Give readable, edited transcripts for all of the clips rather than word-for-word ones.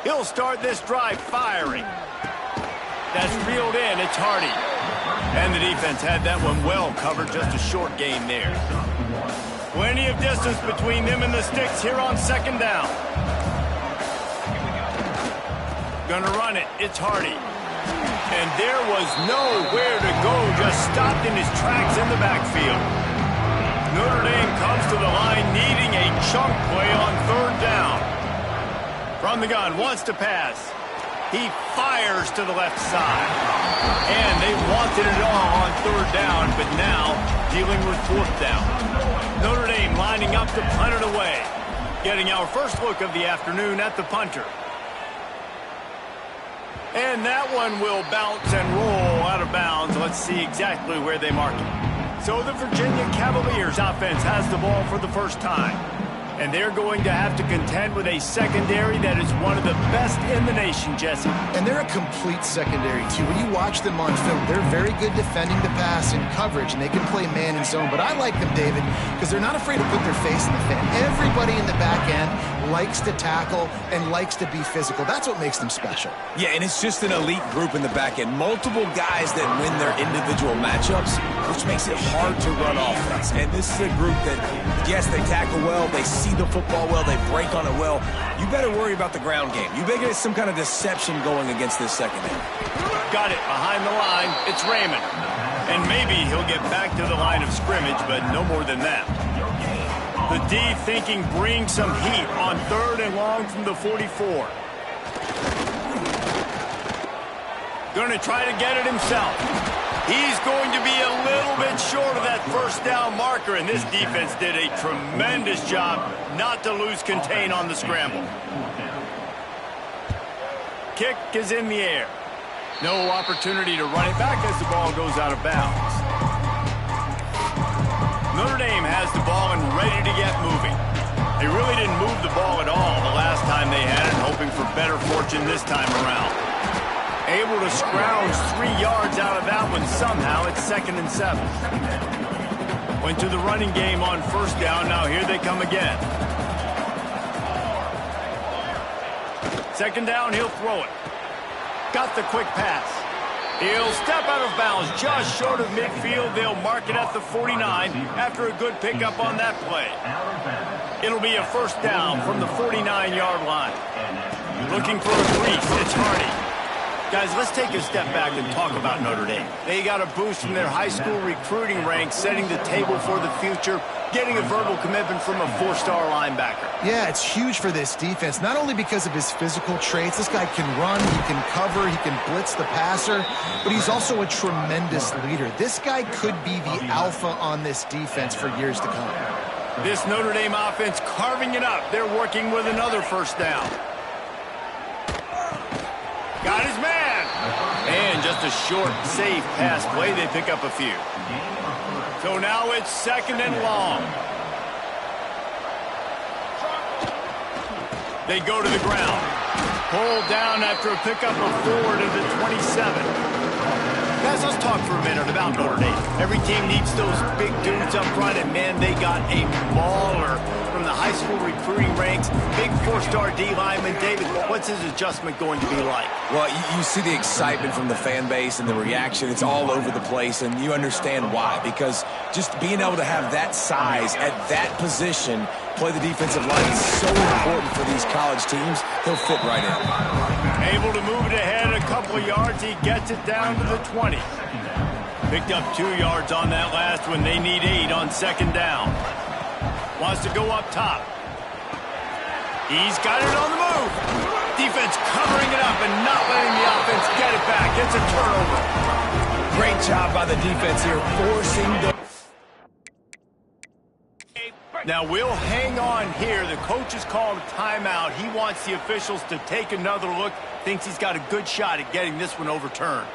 He'll start this drive firing. That's reeled in. It's Hardy. And the defense had that one well covered. Just a short gain there. Plenty of distance between them and the sticks here on second down. Gonna run it. It's Hardy. And there was nowhere to go. Just stopped in his tracks in the backfield. Notre Dame comes to the line needing a chunk play on third down. From the gun, wants to pass. He fires to the left side. And they wanted it all on third down, but now dealing with fourth down. Notre Dame lining up to punt it away. Getting our first look of the afternoon at the punter. And that one will bounce and roll out of bounds. Let's see exactly where they mark it. So the Virginia Cavaliers offense has the ball for the first time. And they're going to have to contend with a secondary that is one of the best in the nation, Jesse. And they're a complete secondary, too. When you watch them on film, they're very good defending the pass and coverage, and they can play man and zone. But I like them, David, because they're not afraid to put their face in the fan. Everybody in the back end likes to tackle and likes to be physical. That's what makes them special. Yeah, and it's just an elite group in the back end. Multiple guys that win their individual matchups, which makes it hard to run offense. And this is a group that, yes, they tackle well, they see the football well, they break on it well. You better worry about the ground game. You better get some kind of deception going against this secondary. Got it behind the line. It's Raymond. And maybe he'll get back to the line of scrimmage, but no more than that. The D thinking bring some heat on third and long from the 44. Going to try to get it himself. He's going to be a little bit short of that first down marker, and this defense did a tremendous job not to lose contain on the scramble. Kick is in the air. No opportunity to run it back as the ball goes out of bounds. Notre Dame has the ball and ready to get moving. They really didn't move the ball at all the last time they had it, hoping for better fortune this time around. Able to scrounge 3 yards out of that one somehow. It's 2nd and 7. Went to the running game on first down. Now here they come again. 2nd down, he'll throw it. Got the quick pass. He'll step out of bounds just short of midfield. They'll mark it at the 49 after a good pickup on that play. It'll be a first down from the 49-yard line. Looking for a breach. It's Hardy. Guys, let's take a step back and talk about Notre Dame. They got a boost from their high school recruiting ranks, setting the table for the future, getting a verbal commitment from a 4-star linebacker. Yeah, it's huge for this defense, not only because of his physical traits. This guy can run, he can cover, he can blitz the passer, but he's also a tremendous leader. This guy could be the alpha on this defense for years to come. This Notre Dame offense carving it up. They're working with another first down. Got his man. And just a short, safe pass play. They pick up a few. So now it's 2nd and long. They go to the ground. Pulled down after a pickup of 4 to the 27. Guys, let's talk for a minute about Notre Dame. Every team needs those big dudes up front, and man, they got a mauler from the high school recruiting ranks. Big 4-star D lineman. David, what's his adjustment going to be like? Well, you see the excitement from the fan base and the reaction. It's all over the place, and you understand why. Because just being able to have that size at that position, play the defensive line is so important for these college teams. He'll fit right in. Able to move it ahead a couple of yards. He gets it down to the 20. Picked up 2 yards on that last one. They need 8 on 2nd down. Wants to go up top. He's got it on the move. Defense covering it up and not letting the offense get it back. It's a turnover. Great job by the defense here, forcing the... Now we'll hang on here. The coach has called a timeout. He wants the officials to take another look. Thinks he's got a good shot at getting this one overturned.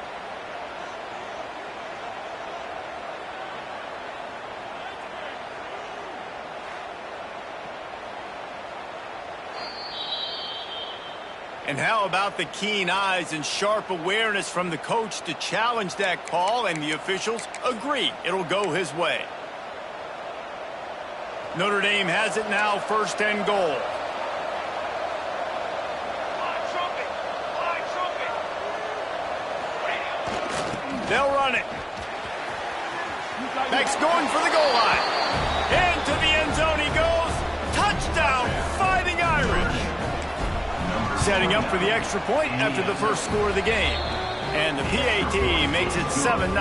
And how about the keen eyes and sharp awareness from the coach to challenge that call, and the officials agree it'll go his way. Notre Dame has it now, 1st and goal. They'll run it. Beck's going for the goal line. Into the end zone he goes. Touchdown, Fighting Irish. Setting up for the extra point after the first score of the game. And the PAT makes it 7-0.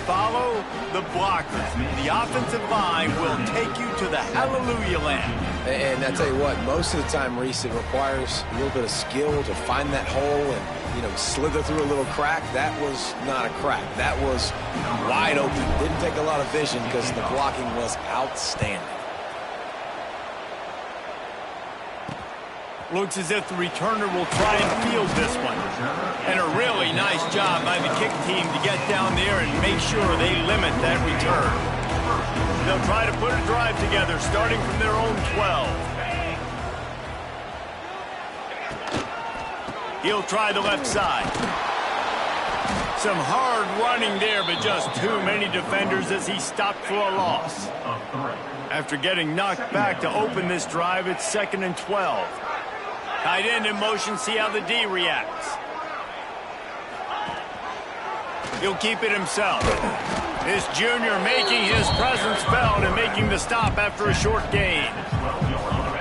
Follow the blockers. The offensive line will take you to the hallelujah land. And I tell you what, most of the time, Reese, it requires a little bit of skill to find that hole and, you know, slither through a little crack. That was not a crack. That was wide open. Didn't take a lot of vision because the blocking was outstanding. Looks as if the returner will try and field this one. And a really nice job by the kick team to get down there and make sure they limit that return. They'll try to put a drive together starting from their own 12. He'll try the left side. Some hard running there, but just too many defenders as he stopped for a loss. After getting knocked back to open this drive, it's 2nd and 12. Tight end in motion, see how the D reacts. He'll keep it himself. This junior making his presence felt and making the stop after a short gain.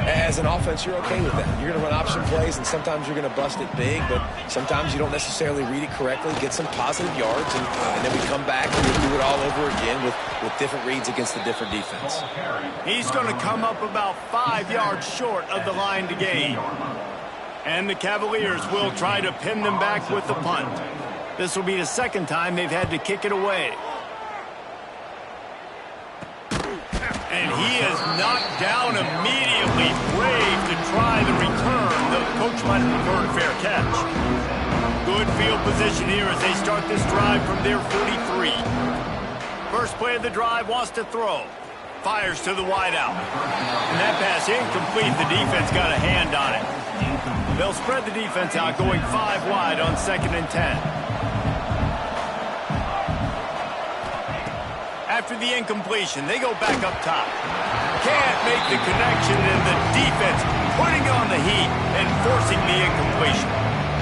As an offense, you're okay with that. You're going to run option plays, and sometimes you're going to bust it big, but sometimes you don't necessarily read it correctly, get some positive yards, and then we come back and we do it all over again with different reads against the different defense. He's going to come up about 5 yards short of the line to gain. And the Cavaliers will try to pin them back with the punt. This will be the second time they've had to kick it away. And he is knocked down immediately. Brave to try the return. The coach might have preferred a fair catch. Good field position here as they start this drive from their 43. First play of the drive, wants to throw. Fires to the wideout. And that pass incomplete. The defense got a hand on it. They'll spread the defense out, going 5 wide on 2nd and 10. After the incompletion, they go back up top. Can't make the connection, and the defense putting on the heat and forcing the incompletion.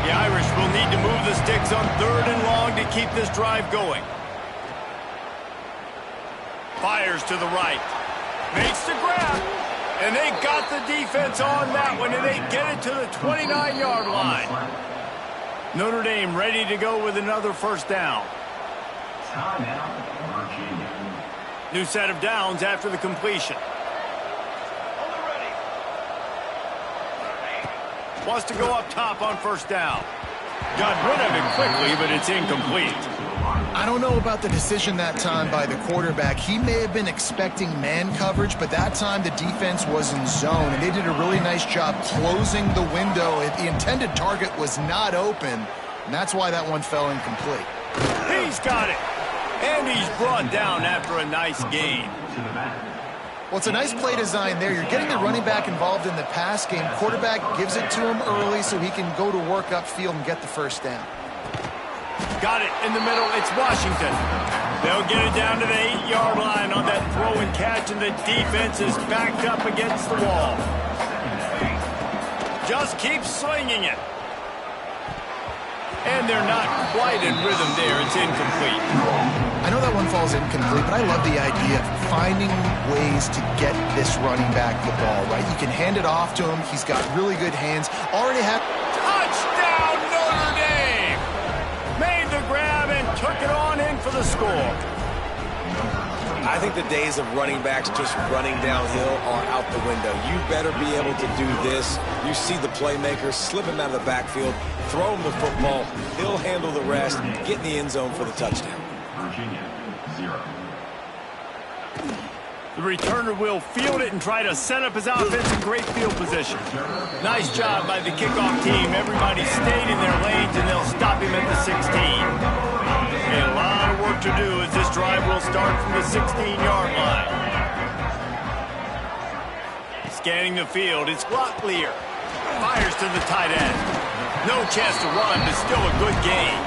The Irish will need to move the sticks on 3rd and long to keep this drive going. Fires to the right. Makes the grab. And they got the defense on that one, and they get it to the 29-yard line. Notre Dame ready to go with another first down. New set of downs after the completion. Wants to go up top on first down. Got rid of it quickly, but it's incomplete. I don't know about the decision that time by the quarterback. He may have been expecting man coverage, but that time the defense was in zone, and they did a really nice job closing the window. The intended target was not open, and that's why that one fell incomplete. He's got it. And he's brought down after a nice gain. Well, it's a nice play design there. You're getting the running back involved in the pass game. Quarterback gives it to him early so he can go to work upfield and get the first down. Got it in the middle. It's Washington. They'll get it down to the 8-yard line on that throw and catch, and the defense is backed up against the wall. Just keep slinging it. And they're not quite in rhythm there. It's incomplete. I know that one falls incomplete, but I love the idea of finding ways to get this running back the ball, right? You can hand it off to him. He's got really good hands. Already have... Touchdown, Notre Dame! Made the grab and took it on in for the score. I think the days of running backs just running downhill are out the window. You better be able to do this. You see the playmaker, slip him out of the backfield, throw him the football, he'll handle the rest, get in the end zone for the touchdown. Virginia, 0. The returner will field it and try to set up his offense in great field position. Nice job by the kickoff team. Everybody stayed in their lanes, and they'll stop him at the 16. A lot of work to do as this drive will start from the 16-yard line. Scanning the field, it's Locklear. Fires to the tight end. No chance to run, but still a good gain.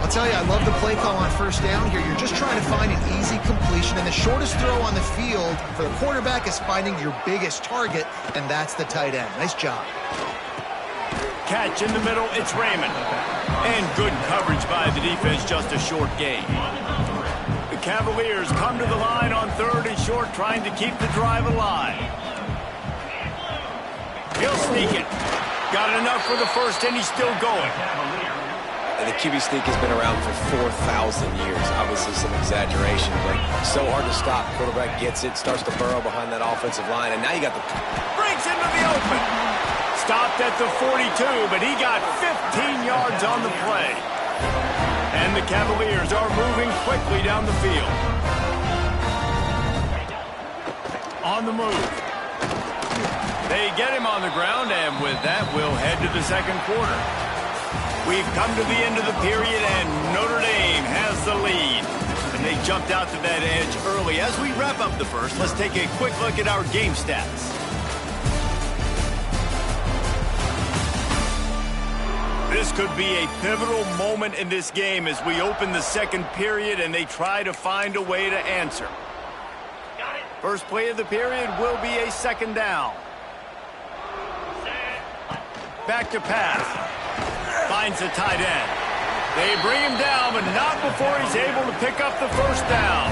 I'll tell you, I love the play call on first down here. You're just trying to find an easy completion, and the shortest throw on the field for the quarterback is finding your biggest target, and that's the tight end. Nice job. catch in the middle. It's Raymond. And good coverage by the defense, just a short gain. The Cavaliers come to the line on 3rd and short, trying to keep the drive alive. He'll sneak it. Got enough for the first, and he's still going. And the QB sneak has been around for 4,000 years. Obviously some exaggeration, but so hard to stop. Quarterback gets it, starts to burrow behind that offensive line, and now you got the... Breaks into the open. Stopped at the 42, but he got 15 yards on the play. And the Cavaliers are moving quickly down the field. On the move. They get him on the ground, and with that, we'll head to the second quarter. We've come to the end of the period, and Notre Dame has the lead. And they jumped out to that edge early. As we wrap up the first, let's take a quick look at our game stats. This could be a pivotal moment in this game as we open the second period and they try to find a way to answer. First play of the period will be a second down. Back to pass. Finds the tight end. They bring him down, but not before he's able to pick up the first down.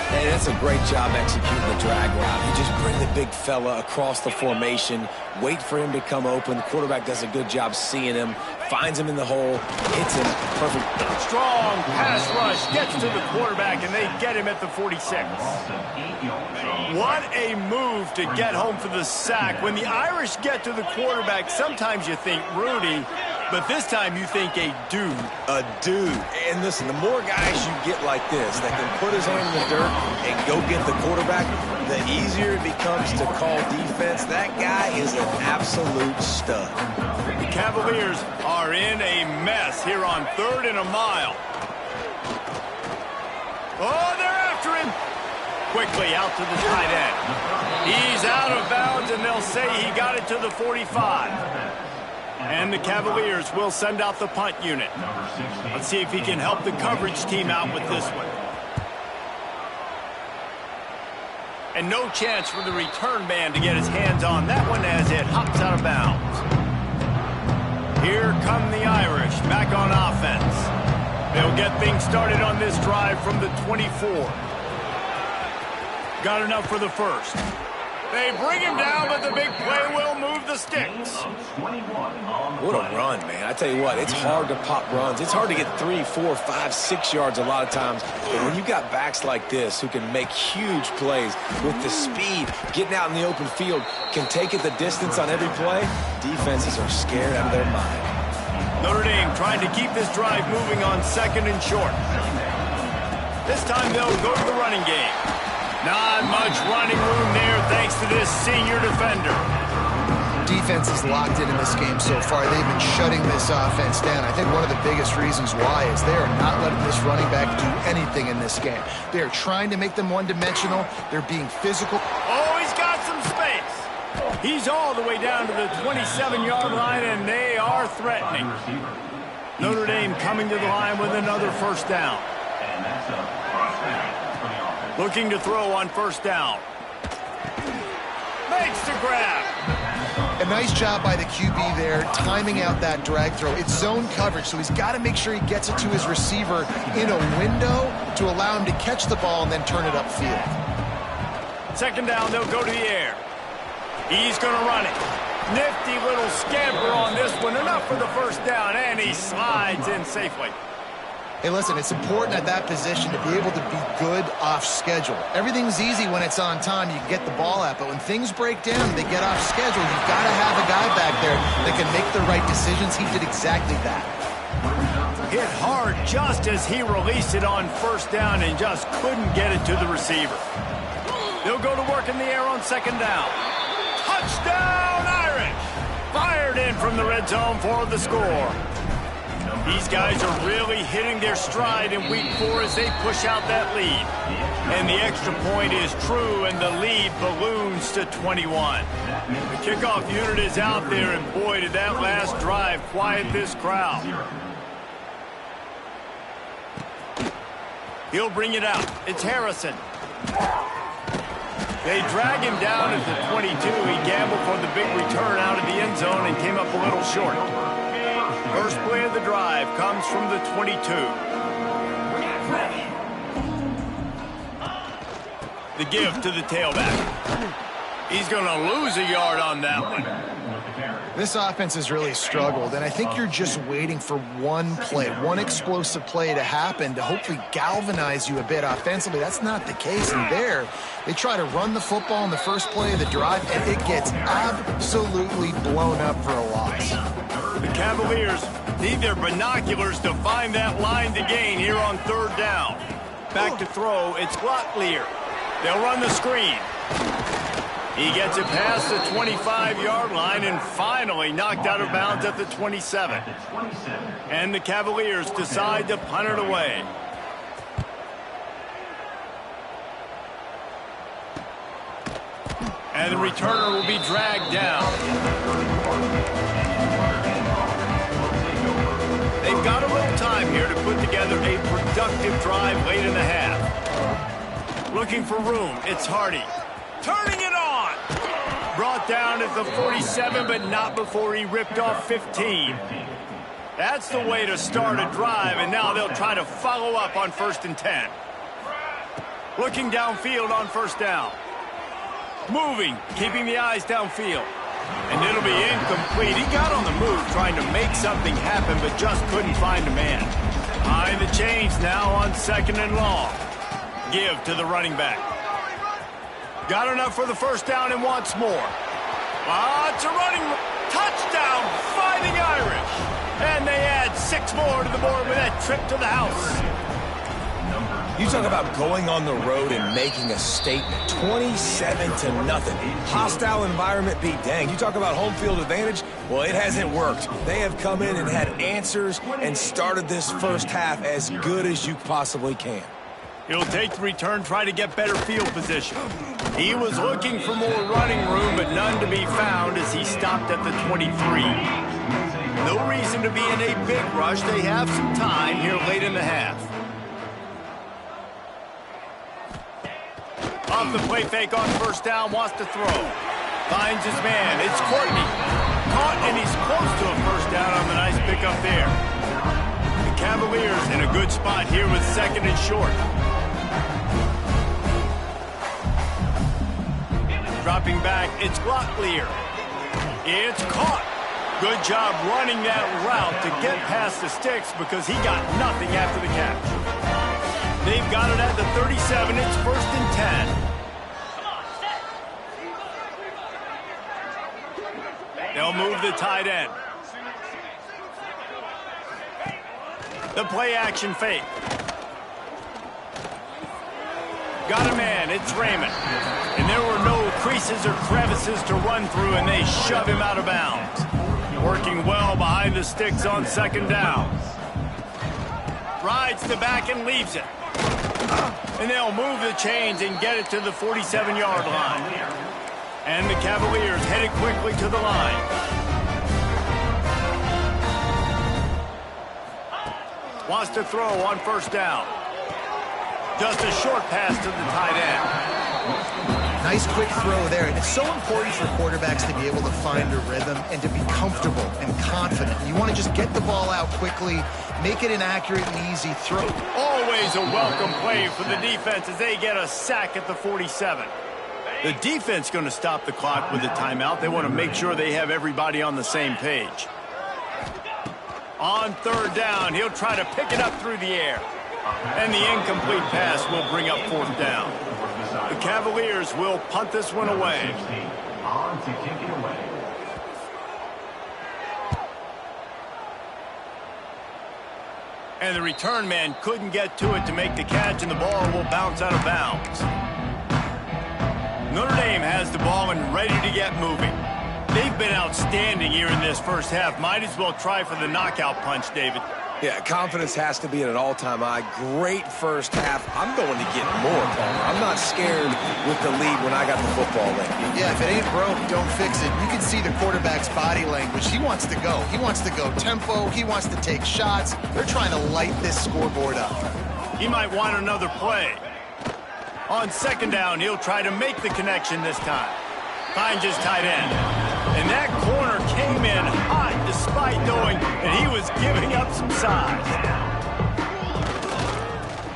Hey, that's a great job executing the drag route. You just bring the big fella across the formation, wait for him to come open. The quarterback does a good job seeing him, finds him in the hole, hits him. Perfect. Strong pass rush, gets to the quarterback, and they get him at the 46. What a move to get home for the sack. When the Irish get to the quarterback, sometimes you think Rudy, but this time you think a dude. A dude. And listen, the more guys you get like this that can put his hand in the dirt and go get the quarterback, the easier it becomes to call defense. That guy is an absolute stud. The Cavaliers are in a mess here on 3rd and a mile. Oh, they're after him. Quickly out to the tight end. He's out of bounds, and they'll say he got it to the 45. And the Cavaliers will send out the punt unit. Let's see if he can help the coverage team out with this one. And no chance for the return man to get his hands on that one as it hops out of bounds. Here come the Irish back on offense. They'll get things started on this drive from the 24. Got enough for the first. They bring him down, but the big play will move the sticks. What a run, man. I tell you what, it's hard to pop runs. It's hard to get 3, 4, 5, 6 yards a lot of times. But when you got backs like this who can make huge plays with the speed, getting out in the open field, can take it the distance on every play, defenses are scared out of their mind. Notre Dame trying to keep this drive moving on 2nd and short. This time they'll go to the running game. Not much running room there thanks to this senior defender. Defense is locked in this game so far. They've been shutting this offense down. I think one of the biggest reasons why is they are not letting this running back do anything in this game. They are trying to make them one-dimensional. They're being physical. Oh, he's got some space. He's all the way down to the 27-yard line, and they are threatening. Notre Dame coming to the line with another first down. Looking to throw on first down. Makes the grab. A nice job by the QB there, timing out that drag throw. It's zone coverage, so he's got to make sure he gets it to his receiver in a window to allow him to catch the ball and then turn it upfield. Second down, they'll go to the air. He's going to run it. Nifty little scamper on this one. Enough for the first down, and he slides in safely. Hey, listen, it's important at that position to be able to be good off schedule. Everything's easy when it's on time. You can get the ball out, but when things break down, they get off schedule. You've got to have a guy back there that can make the right decisions. He did exactly that. Hit hard just as he released it on first down and just couldn't get it to the receiver. They'll go to work in the air on second down. Touchdown, Irish! Fired in from the red zone for the score. These guys are really hitting their stride in week 4 as they push out that lead. And the extra point is true, and the lead balloons to 21. The kickoff unit is out there, and boy, did that last drive quiet this crowd. He'll bring it out. It's Harrison. They drag him down at the 22. He gambled for the big return out of the end zone and came up a little short. First play of the drive comes from the 22. The give to the tailback. He's going to lose a yard on that one. This offense has really struggled, and I think you're just waiting for one play, one explosive play to happen to hopefully galvanize you a bit offensively. That's not the case, and there, they try to run the football in the first play of the drive, and it gets absolutely blown up for a loss. The Cavaliers need their binoculars to find that line to gain here on third down. Back to throw, it's Locklear. They'll run the screen. He gets it past the 25-yard line and finally knocked out of bounds at the 27. And the Cavaliers decide to punt it away. And the returner will be dragged down. They've got a little time here to put together a productive drive late in the half. Looking for room, it's Hardy. Turning it on! Brought down at the 47, but not before he ripped off 15. That's the way to start a drive, and now they'll try to follow up on 1st and 10. Looking downfield on first down. Moving, keeping the eyes downfield. And it'll be incomplete. He got on the move trying to make something happen, but just couldn't find a man. Behind the chains now on 2nd and long. Give to the running back. Got enough for the first down and wants more. It's a running touchdown, Fighting Irish. And they add 6 more to the board with that trip to the house. You talk about going on the road and making a statement. 27-0. Hostile environment beat dang. You talk about home field advantage. Well, it hasn't worked. They have come in and had answers and started this first half as good as you possibly can. He'll take the return, try to get better field position. He was looking for more running room, but none to be found as he stopped at the 23. No reason to be in a big rush. They have some time here late in the half. Off the play fake on first down, wants to throw. Finds his man. It's Courtney. Caught, and he's close to a first down on the nice pickup there. The Cavaliers in a good spot here with 2nd and short. Dropping back, it's Locklear. It's caught. Good job running that route to get past the sticks because he got nothing after the catch. They've got it at the 37. It's 1st and 10. They'll move the tight end. The play action fake. Got a man, it's Raymond. And there were no creases or crevices to run through, and they shove him out of bounds. Working well behind the sticks on 2nd down. Rides the back and leaves it. And they'll move the chains and get it to the 47-yard line. And the Cavaliers headed quickly to the line. Wants to throw on first down. Just a short pass to the tight end. Nice quick throw there. And it's so important for quarterbacks to be able to find a rhythm and to be comfortable and confident. You want to just get the ball out quickly, make it an accurate and easy throw. Always a welcome play for the defense as they get a sack at the 47. The defense going to stop the clock with a timeout. They want to make sure they have everybody on the same page. On 3rd down, he'll try to pick it up through the air. And the incomplete pass will bring up 4th down. The Cavaliers will punt this one away. On to kick it away. And the return man couldn't get to it to make the catch, and the ball will bounce out of bounds. Notre Dame has the ball and ready to get moving. They've been outstanding here in this first half. Might as well try for the knockout punch, David. Yeah, confidence has to be at an all-time high. Great first half. I'm going to get more, Palmer. I'm not scared with the lead when I got the football in. Yeah, if it ain't broke, don't fix it. You can see the quarterback's body language. He wants to go. He wants to go tempo. He wants to take shots. They're trying to light this scoreboard up. He might want another play. On second down, he'll try to make the connection this time. Finds his tight end. And that corner came in hot despite knowing that he was giving up some size.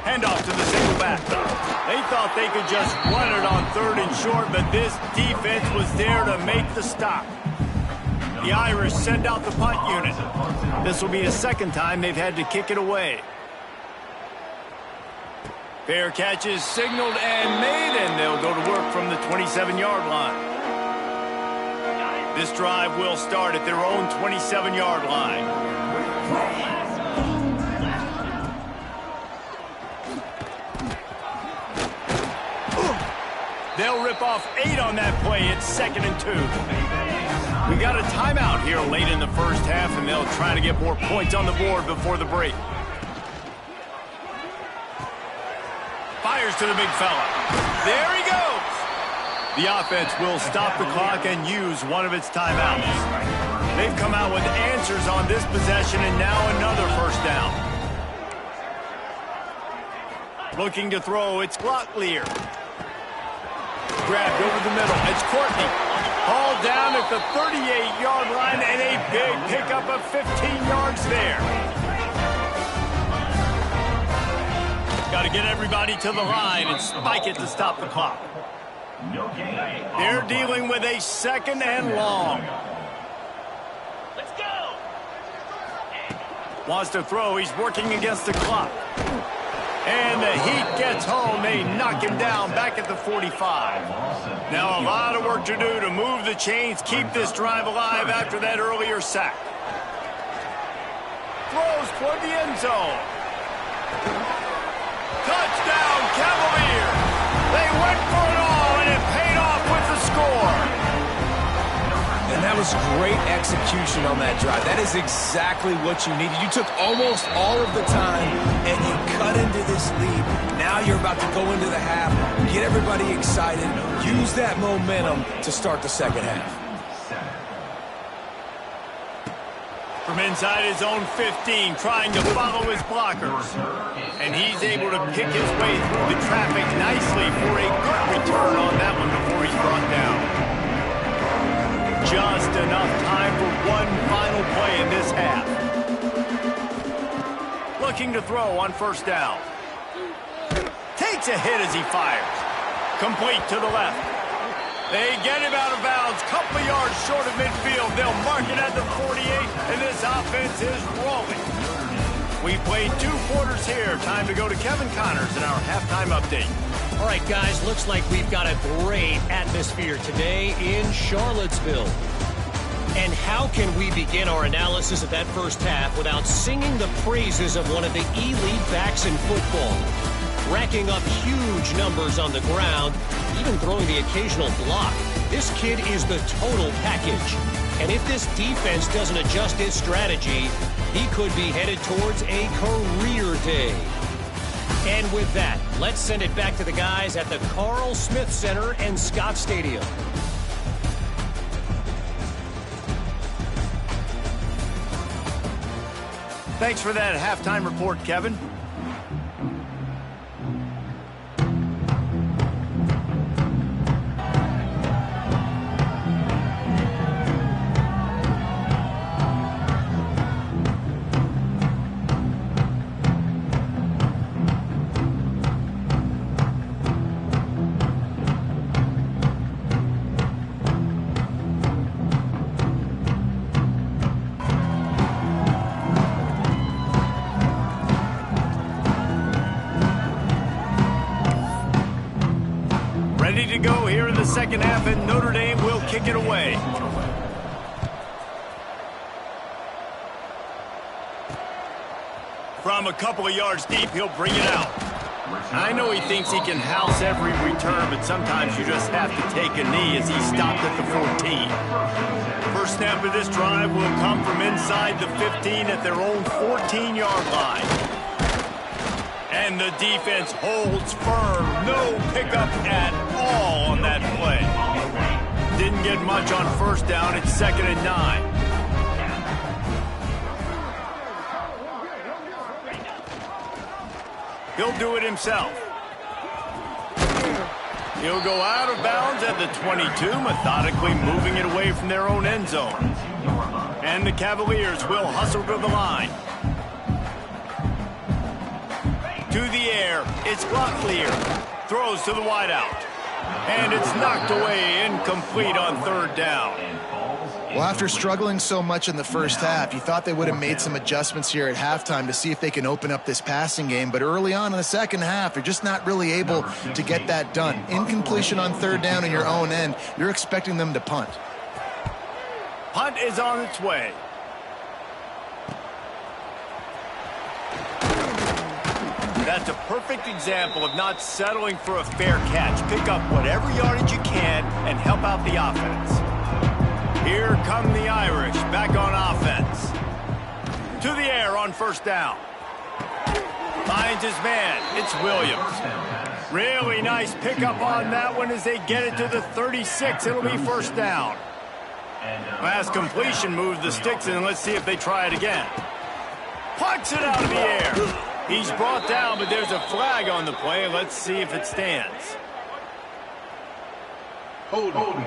Handoff to the single back. They thought they could just run it on third and short, but this defense was there to make the stop. The Irish send out the punt unit. This will be a second time they've had to kick it away. Fair catch is signaled and made, and they'll go to work from the 27-yard line. This drive will start at their own 27-yard line. They'll rip off 8 on that play. It's 2nd and 2. We got a timeout here late in the first half, and they'll try to get more points on the board before the break. Fires to the big fella. There he goes. The offense will stop the clock and use one of its timeouts. They've come out with answers on this possession, and now another first down. Looking to throw, it's Locklear. Grabbed over the middle. It's Courtney. Hauled down at the 38-yard line, and a big pickup of 15 yards there. Got to get everybody to the line and spike it to stop the clock. They're dealing with a 2nd and long. Let's go. Wants to throw. He's working against the clock. And the heat gets home. They knock him down back at the 45. Now a lot of work to do to move the chains, keep this drive alive after that earlier sack. Throws toward the end zone. Touchdown, Cavalier. They went for it all, and it paid off with the score. And that was great execution on that drive. That is exactly what you needed. You took almost all of the time, and you cut into this lead. Now you're about to go into the half, get everybody excited, use that momentum to start the second half. From inside his own 15, trying to follow his blockers. And he's able to pick his way through the traffic nicely for a good return on that one before he's brought down. Just enough time for one final play in this half. Looking to throw on first down. Takes a hit as he fires. Complete to the left. They get him out of bounds, couple of yards short of midfield. They'll mark it at the 48, and this offense is rolling. We played 2 quarters here. Time to go to Kevin Connors in our halftime update. All right, guys, looks like we've got a great atmosphere today in Charlottesville. And how can we begin our analysis of that first half without singing the praises of one of the elite backs in football? Racking up huge numbers on the ground, even throwing the occasional block. This kid is the total package. And if this defense doesn't adjust its strategy, he could be headed towards a career day. And with that, let's send it back to the guys at the Carl Smith Center and Scott Stadium. Thanks for that halftime report, Kevin. Ready to go here in the second half, and Notre Dame will kick it away. From a couple of yards deep, he'll bring it out. I know he thinks he can house every return, but sometimes you just have to take a knee as he stopped at the 14. First snap of this drive will come from inside the 15 at their own 14-yard line. And the defense holds firm. No pickup at all on that play. Didn't get much on first down. It's 2nd and 9. He'll do it himself. He'll go out of bounds at the 22, methodically moving it away from their own end zone. And the Cavaliers will hustle to the line. To the air, it's Locklear. Throws to the wideout. And it's knocked away, incomplete on third down. Well, after struggling so much in the first half, you thought they would have made some adjustments here at halftime to see if they can open up this passing game. But early on in the second half, they're just not really able to get that done. Incompletion on third down in your own end, you're expecting them to punt. Punt is on its way. That's a perfect example of not settling for a fair catch. Pick up whatever yardage you can and help out the offense. Here come the Irish, back on offense. To the air on first down. Finds his man, it's Williams. Really nice pickup on that one as they get it to the 36. It'll be first down. Last completion moves the sticks in. Let's see if they try it again. Pucks it out of the air. He's brought down, but there's a flag on the play. Let's see if it stands. Hold on.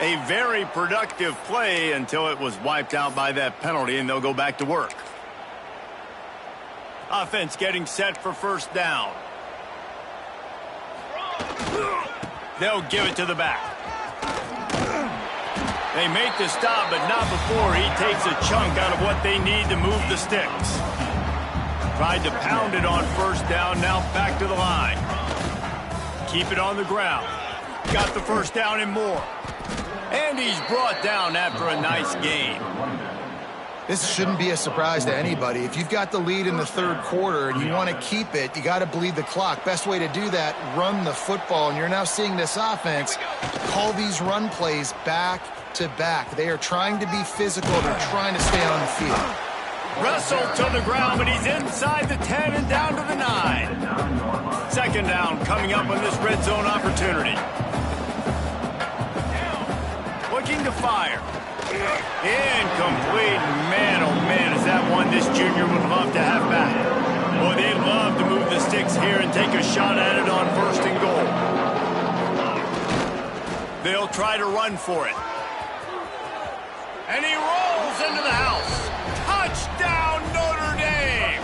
A very productive play until it was wiped out by that penalty, and they'll go back to work. Offense getting set for first down. They'll give it to the back. They make the stop, but not before he takes a chunk out of what they need to move the sticks. Tried to pound it on first down, now back to the line. Keep it on the ground. Got the first down and more. And he's brought down after a nice game. This shouldn't be a surprise to anybody. If you've got the lead in the third quarter and you want to keep it, you got to bleed the clock. Best way to do that, run the football. And you're now seeing this offense call these run plays back to back. They are trying to be physical. They're trying to stay on the field. Wrestled to the ground, but he's inside the 10 and down to the 9. Second down coming up on this red zone opportunity. Looking to fire. Incomplete. Man, oh man, is that one this junior would love to have back. Boy, they'd love to move the sticks here and take a shot at it on first and goal. They'll try to run for it. And he rolls into the house. Touchdown, Notre Dame!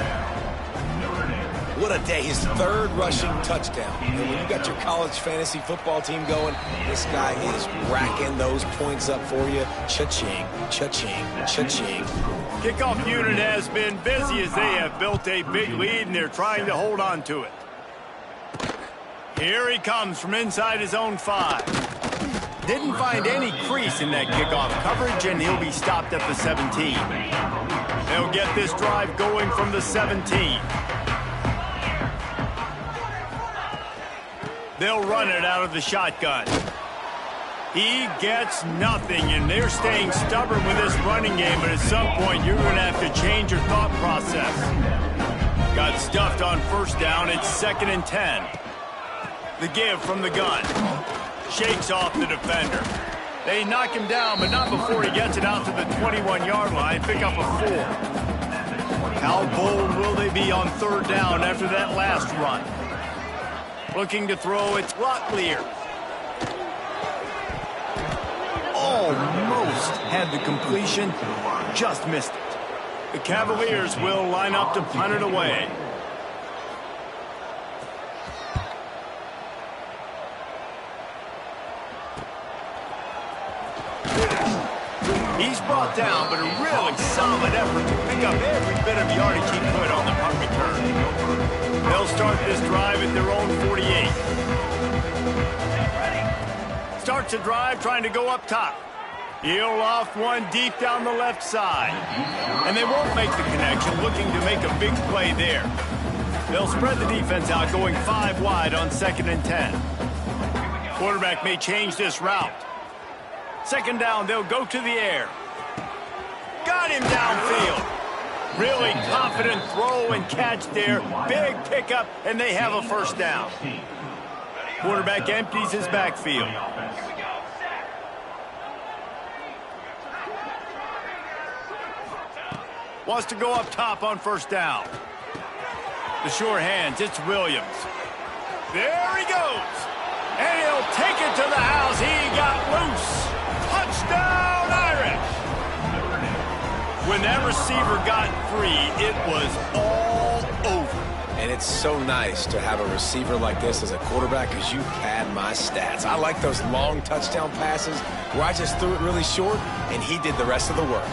What a day. His third rushing touchdown. And when you got your college fantasy football team going, this guy is racking those points up for you. Cha-ching, cha-ching, cha-ching. Kickoff unit has been busy as they have built a big lead, and they're trying to hold on to it. Here he comes from inside his own 5. Didn't find any crease in that kickoff coverage, and he'll be stopped at the 17. They'll get this drive going from the 17. They'll run it out of the shotgun. He gets nothing, and they're staying stubborn with this running game, but at some point you're going to have to change your thought process. Got stuffed on first down. It's 2nd and 10. The give from the gun. Shakes off the defender. They knock him down, but not before he gets it out to the 21-yard line. Pick up a 4. How bold will they be on third down after that last run? Looking to throw, it's Locklear. Almost had the completion, just missed it. The Cavaliers will line up to punt it away. He's brought down, but a really solid effort to pick up every bit of yardage he could on the punt return. They'll start this drive at their own 48. Starts a drive trying to go up top. He'll off one deep down the left side. And they won't make the connection, looking to make a big play there. They'll spread the defense out, going 5 wide on 2nd and 10. Quarterback may change this route. Second down, they'll go to the air. Got him downfield. Really confident throw and catch there. Big pickup, and they have a first down. Quarterback empties his backfield. Wants to go up top on first down. The sure hands, it's Williams. There he goes. And he'll take it to the house. He got loose. Touchdown, Irish. When that receiver got free, it was all over. And it's so nice to have a receiver like this as a quarterback because you pad my stats. I like those long touchdown passes where I just threw it really short and he did the rest of the work.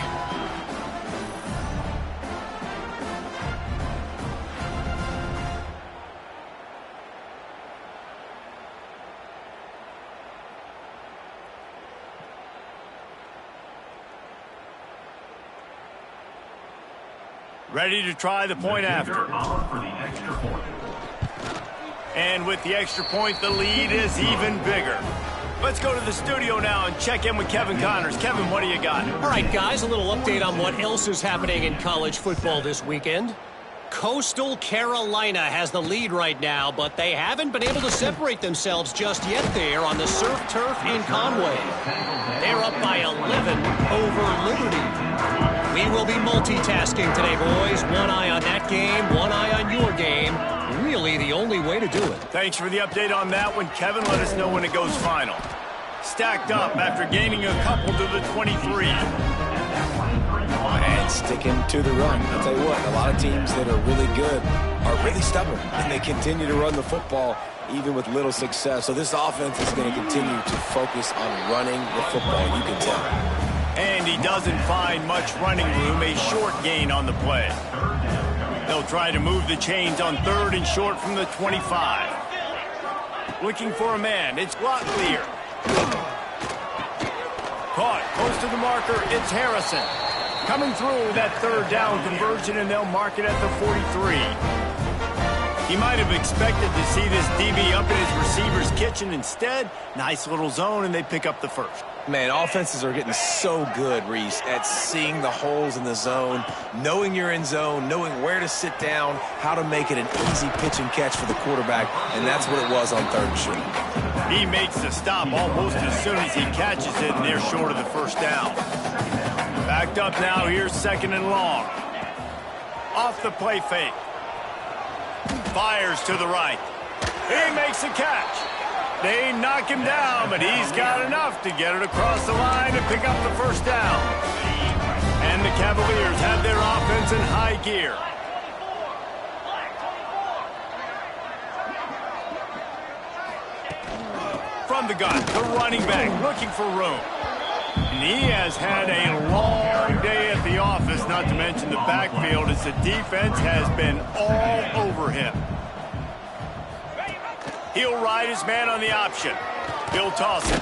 Ready to try the point after. For the extra point. And with the extra point, the lead is even bigger. Let's go to the studio now and check in with Kevin Connors. Kevin, what do you got? All right, guys, a little update on what else is happening in college football this weekend. Coastal Carolina has the lead right now, but they haven't been able to separate themselves just yet there on the surf turf in Conway. They're up by 11 over Liberty. We will be multitasking today, boys. One eye on that game, one eye on your game. Really the only way to do it. Thanks for the update on that one, Kevin. Let us know when it goes final. Stacked up after gaining a couple to the 23. And sticking to the run. I'll tell you what, a lot of teams that are really good are really stubborn, and they continue to run the football even with little success. So this offense is going to continue to focus on running the football, you can tell. And he doesn't find much running room, a short gain on the play. They'll try to move the chains on 3rd and short from the 25. Looking for a man, it's Locklear. Caught close to the marker, it's Harrison. Coming through that 3rd down conversion, and they'll mark it at the 43. He might have expected to see this DB up in his receiver's kitchen. Instead, nice little zone, and they pick up the first. Man, offenses are getting so good, Reese, at seeing the holes in the zone, knowing you're in zone, knowing where to sit down, how to make it an easy pitch and catch for the quarterback, and that's what it was on 3rd and short. He makes the stop almost as soon as he catches it, and they're short of the first down. Backed up now, here's 2nd and long. Off the play fake. Fires to the right. He makes the catch. They knock him down, but he's got enough to get it across the line and pick up the first down. And the Cavaliers have their offense in high gear. From the gun, the running back looking for room. And he has had a long day at the office, not to mention the backfield, as the defense has been all over him. He'll ride his man on the option. He'll toss it.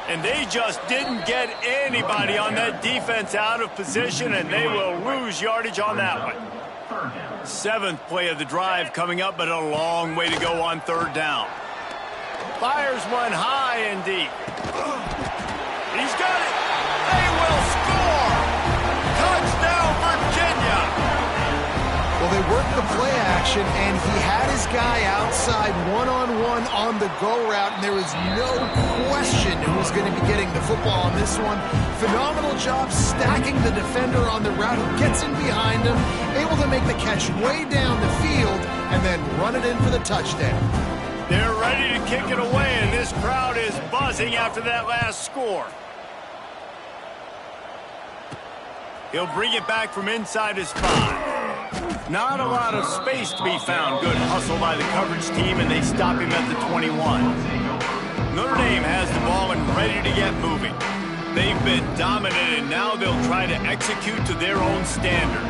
And they just didn't get anybody on that defense out of position, and they will lose yardage on that one. 7th play of the drive coming up, but a long way to go on 3rd down. Fires one high and deep. He's got it. They will score. Touchdown, Virginia. Well, they worked the play action, and he had his guy outside one-on-one on the go route, and there was no question who was going to be getting the football on this one. Phenomenal job stacking the defender on the route, who gets in behind him, able to make the catch way down the field, and then run it in for the touchdown. They're ready to kick it away, and this crowd is buzzing after that last score. He'll bring it back from inside his 5. Not a lot of space to be found. Good hustle by the coverage team, and they stop him at the 21. Notre Dame has the ball and ready to get moving. They've been dominant, and now they'll try to execute to their own standard.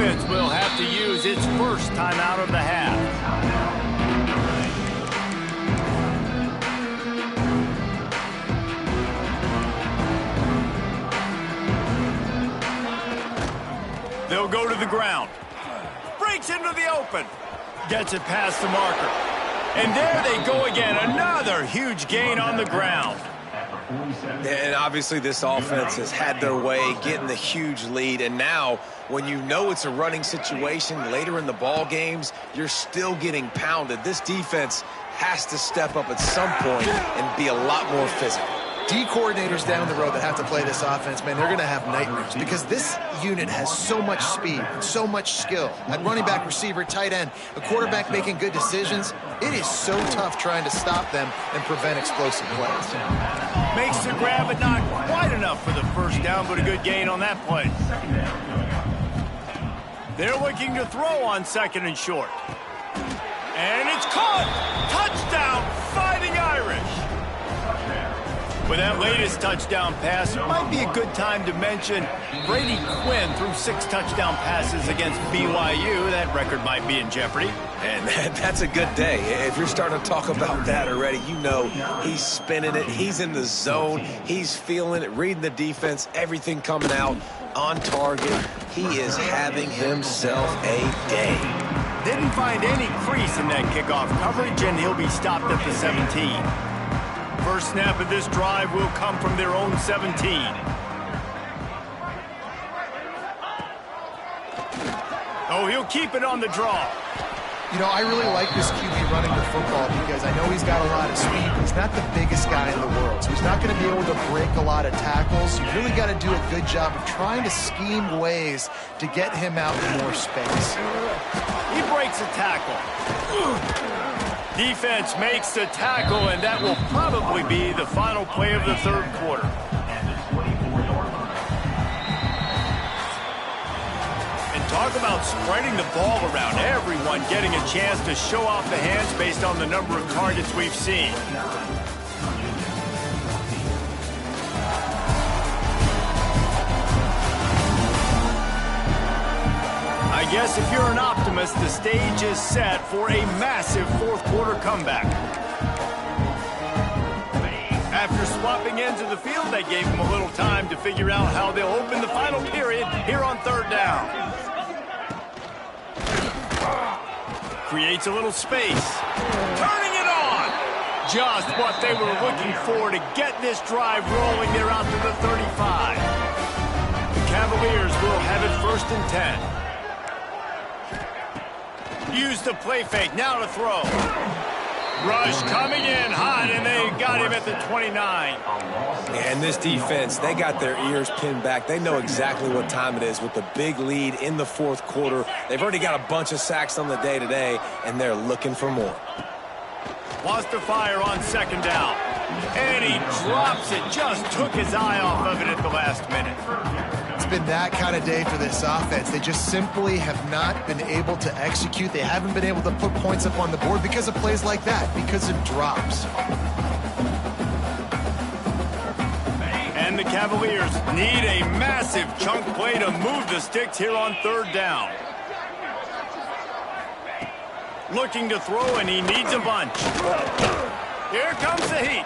defense will have to use its first timeout of the half. They'll go to the ground. Breaks into the open. Gets it past the marker. And there they go again. Another huge gain on the ground. And obviously this offense has had their way getting the huge lead. And now when you know it's a running situation later in the ball games, you're still getting pounded. This defense has to step up at some point and be a lot more physical. D coordinators down the road that have to play this offense, man, they're going to have nightmares because this unit has so much speed, so much skill. At running back, receiver, tight end, a quarterback making good decisions, it is so tough trying to stop them and prevent explosive plays. Makes the grab, but not quite enough for the first down, but a good gain on that play. They're looking to throw on second and short. And it's caught! Touchdown, Fighting Irish! With that latest touchdown pass, it might be a good time to mention Brady Quinn threw 6 touchdown passes against BYU. That record might be in jeopardy. And that's a good day. If you're starting to talk about that already, you know he's spinning it. He's in the zone. He's feeling it, reading the defense, everything coming out on target. He is having himself a day. Didn't find any crease in that kickoff coverage, and he'll be stopped at the 17. First snap of this drive will come from their own 17. Oh, he'll keep it on the draw. You know, I really like this QB running the football because I know he's got a lot of speed. He's not the biggest guy in the world, so he's not going to be able to break a lot of tackles. You really got to do a good job of trying to scheme ways to get him out in more space. He breaks a tackle. Defense makes the tackle, and that will probably be the final play of the third quarter. And talk about spreading the ball around. Everyone getting a chance to show off the hands based on the number of targets we've seen. I guess if you're an optimist, the stage is set for a massive fourth quarter comeback. After swapping ends of the field, they gave them a little time to figure out how they'll open the final period here on third down. Creates a little space. Turning it on! Just what they were looking for to get this drive rolling. They're out to the 35. The Cavaliers will have it first and 10. Use the play fake, now to throw. Rush coming in hot, and they got him at the 29. And this defense, they got their ears pinned back. They know exactly what time it is with the big lead in the fourth quarter. They've already got a bunch of sacks on the day today, and they're looking for more. Wants to fire on second down. And he drops it, just took his eye off of it at the last minute. It's been that kind of day for this offense. They just simply have not been able to execute. They haven't been able to put points up on the board because of plays like that, because of drops. And the Cavaliers need a massive chunk play to move the sticks here on third down. Looking to throw, and he needs a bunch. Here comes the heat.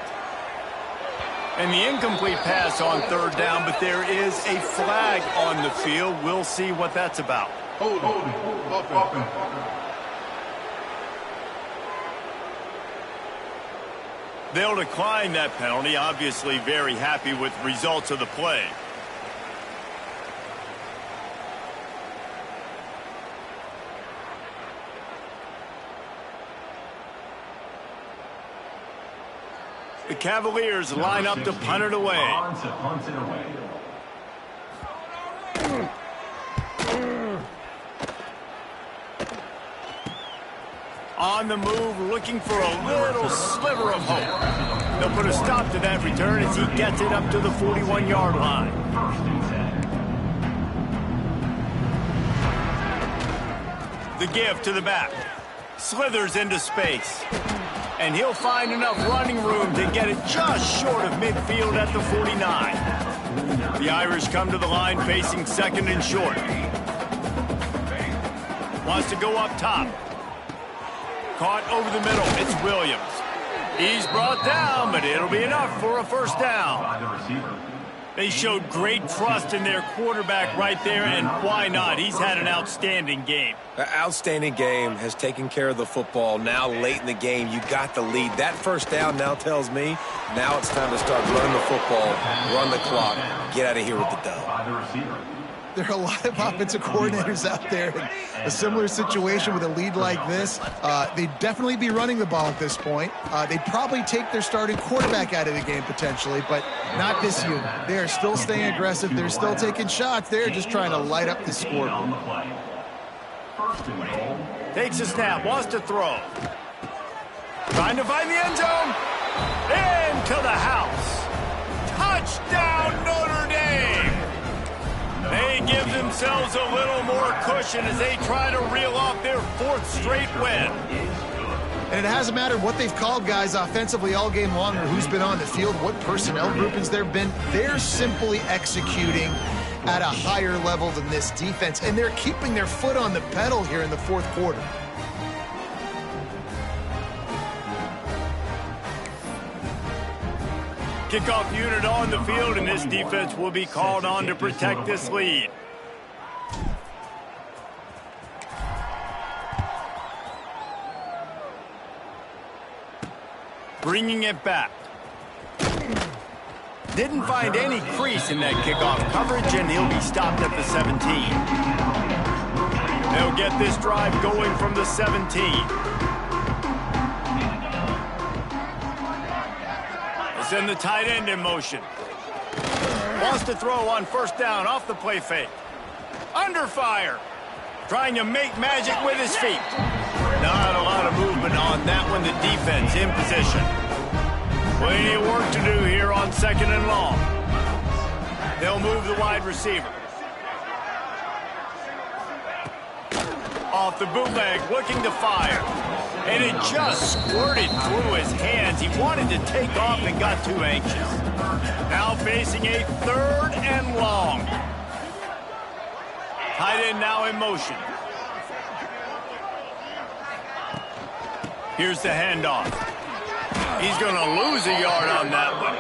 And the incomplete pass on third down, but there is a flag on the field. We'll see what that's about. Hold on. They'll decline that penalty, obviously very happy with results of the play. The Cavaliers line up to punt it away. On the move, looking for a little sliver of hope. They'll put a stop to that return as he gets it up to the 41-yard line. The give to the back. Slithers into space. And he'll find enough running room to get it just short of midfield at the 49. The Irish come to the line facing second and short. Wants to go up top. Caught over the middle. It's Williams. He's brought down, but it'll be enough for a first down. By the receiver. They showed great trust in their quarterback right there, and why not? He's had an outstanding game. An outstanding game, has taken care of the football. Now late in the game, you got the lead. That first down now tells me now it's time to start running the football, run the clock, get out of here with the dub. By the receiver. There are a lot of offensive coordinators out there in a similar situation with a lead like this. They'd definitely be running the ball at this point. They'd probably take their starting quarterback out of the game potentially, but not this unit. They are still staying aggressive. They're still taking shots. They're just trying to light up the score. On the play. First and goal. Takes a snap, wants to throw. Trying to find the end zone. Into the house. Touchdown, Notre Dame. They give themselves a little more cushion as they try to reel off their fourth straight win. And it hasn't mattered what they've called guys offensively all game long or who's been on the field, what personnel groupings there have been. They're simply executing at a higher level than this defense, and they're keeping their foot on the pedal here in the fourth quarter. Kickoff unit on the field, and this defense will be called on to protect this lead. Bringing it back. Didn't find any crease in that kickoff coverage, and he'll be stopped at the 17. They'll get this drive going from the 17. Send the tight end in motion. Wants to throw on first down off the play fake. Under fire. Trying to make magic with his feet. Not a lot of movement on that one. The defense in position. Plenty of work to do here on second and long. They'll move the wide receiver. Off the bootleg, looking to fire. And it just squirted through his hands. He wanted to take off and got too anxious. Now facing a third and long. Tight end now in motion. Here's the handoff. He's going to lose a yard on that one.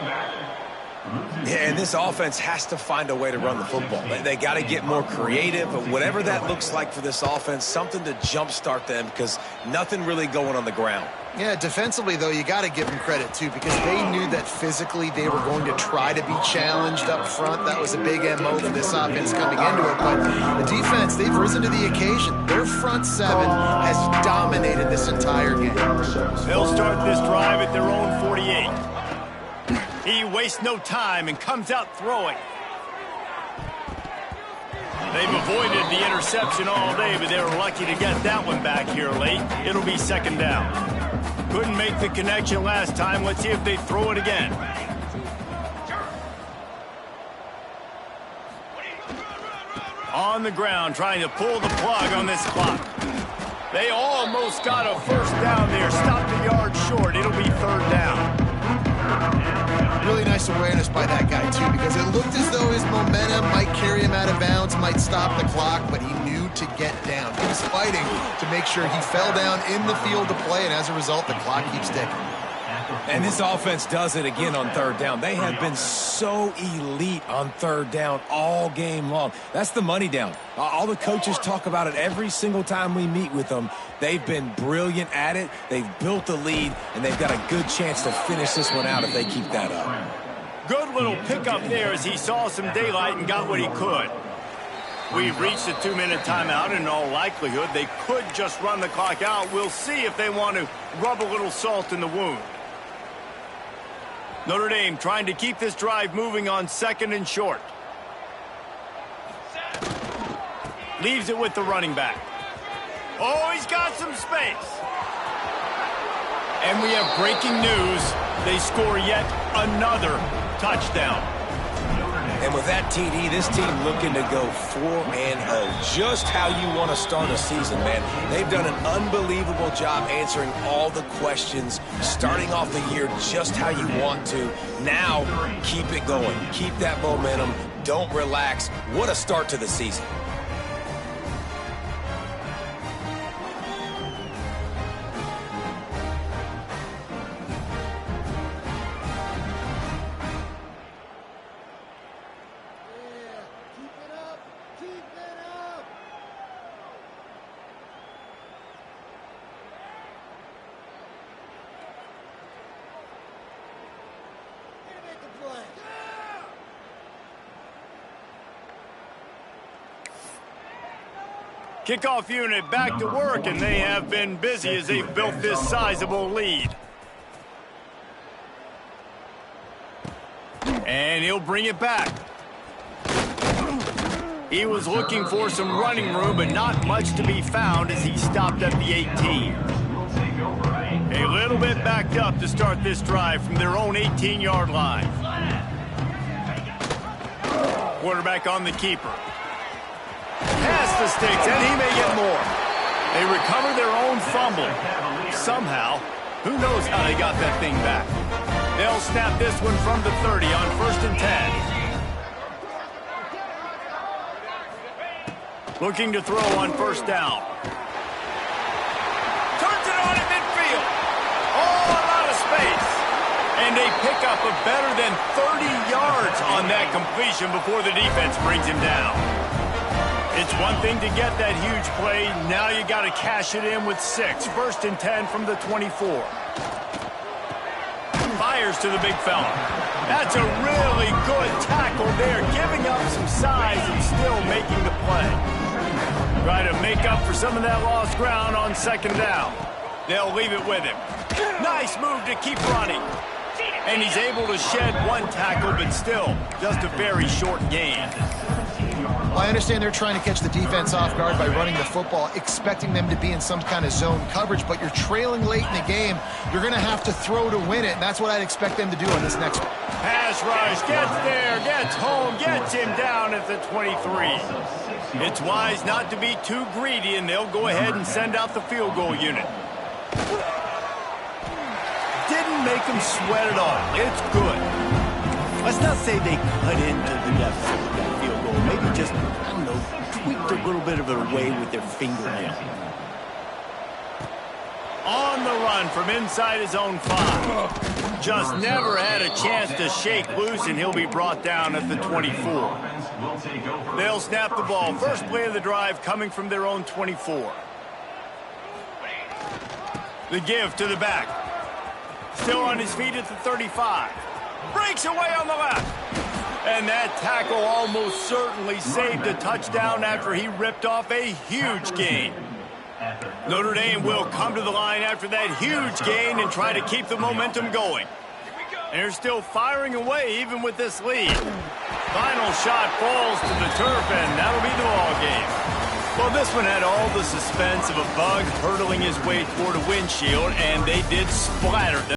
Yeah, and this offense has to find a way to run the football. They got to get more creative, but whatever that looks like for this offense, something to jumpstart them because nothing really going on the ground. Yeah, defensively, though, you got to give them credit, too, because they knew that physically they were going to try to be challenged up front. That was a big MO for this offense coming into it. But the defense, they've risen to the occasion. Their front seven has dominated this entire game. They'll start this drive at their own 48. He wastes no time and comes out throwing. They've avoided the interception all day, but they were lucky to get that one back here late. It'll be second down. Couldn't make the connection last time. Let's see if they throw it again. On the ground, trying to pull the plug on this clock. They almost got a first down there. Stopped a yard short. It'll be third down. Really nice awareness by that guy, too, because it looked as though his momentum might carry him out of bounds, might stop the clock, but he knew to get down. He was fighting to make sure he fell down in the field to play, and as a result, the clock keeps ticking. And this offense does it again on third down. They have been so elite on third down all game long. That's the money down. All the coaches talk about it every single time we meet with them. They've been brilliant at it. They've built the lead, and they've got a good chance to finish this one out if they keep that up. Good little pickup there as he saw some daylight and got what he could. We've reached a 2-minute timeout. In all likelihood, they could just run the clock out. We'll see if they want to rub a little salt in the wound. Notre Dame trying to keep this drive moving on second and short. Leaves it with the running back. Oh, he's got some space. And we have breaking news. They score yet another touchdown. And with that TD, this team looking to go 4-0. Just how you want to start a season, man. They've done an unbelievable job answering all the questions, starting off the year just how you want to. Now, keep it going. Keep that momentum. Don't relax. What a start to the season. Kickoff unit back to work, and they have been busy as they've built this sizable lead. And he'll bring it back. He was looking for some running room, but not much to be found as he stopped at the 18. A little bit backed up to start this drive from their own 18-yard line. Quarterback on the keeper. Pass the sticks, and he may get more. They recover their own fumble. Somehow, who knows how they got that thing back. They'll snap this one from the 30 on 1st and 10. Looking to throw on 1st down. Turns it on at midfield. Oh, a lot of space. And they pick up a better than 30 yards on that completion before the defense brings him down. It's one thing to get that huge play. Now you got to cash it in with 6. 1st and 10 from the 24. Fires to the big fella. That's a really good tackle there, giving up some size and still making the play. Try to make up for some of that lost ground on 2nd down. They'll leave it with him. Nice move to keep running. And he's able to shed one tackle, but still just a very short gain. Well, I understand they're trying to catch the defense off guard by running the football, expecting them to be in some kind of zone coverage, but you're trailing late in the game. You're going to have to throw to win it, and that's what I'd expect them to do on this next one. Pass rush, gets there, gets home, gets him down at the 23. It's wise not to be too greedy, and they'll go ahead and send out the field goal unit. Didn't make them sweat at all. It's good. Let's not say they cut into the deficit with that field goal. Maybe just, I don't know, tweaked a little bit of it away with their fingernail. On the run from inside his own 5. Just never had a chance to shake loose, and he'll be brought down at the 24. They'll snap the ball. First play of the drive coming from their own 24. The give to the back. Still on his feet at the 35. Breaks away on the left. And that tackle almost certainly saved a touchdown after he ripped off a huge gain. Notre Dame will come to the line after that huge gain and try to keep the momentum going. And they're still firing away even with this lead. Final shot falls to the turf, and that'll be the ball game. Well, this one had all the suspense of a bug hurtling his way toward a windshield, and they did splatter them.